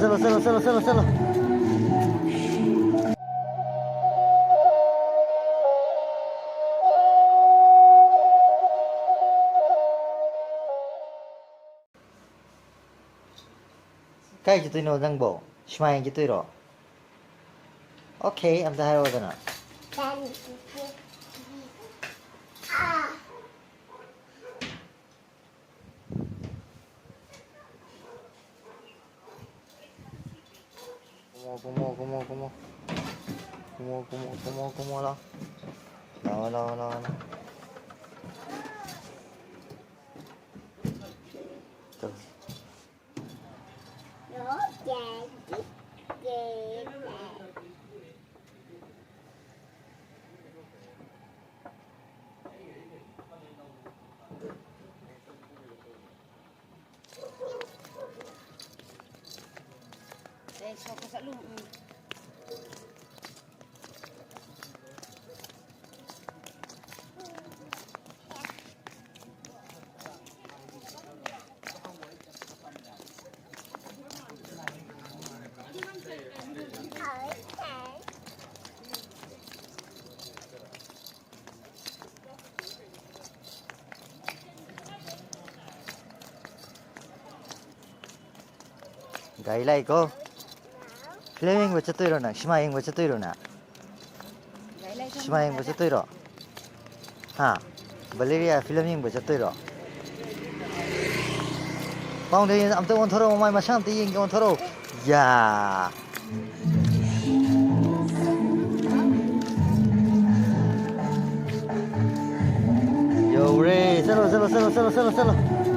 셀로. Cái chỉ tôi nói rằng bộ, smile chỉ tôi rồi. Ok, em ta hay rồi nè. Kumo lo. Lo. Tuh. Sok sa lu. Gailai ko. Flaming baca tu na, smiling baca tu na. Smiling baca tu ro. Ha, Valeria flaming baca tu ro. Bang dia am tu on thoro mai masang ti on thoro. Ya. Yo re, selo.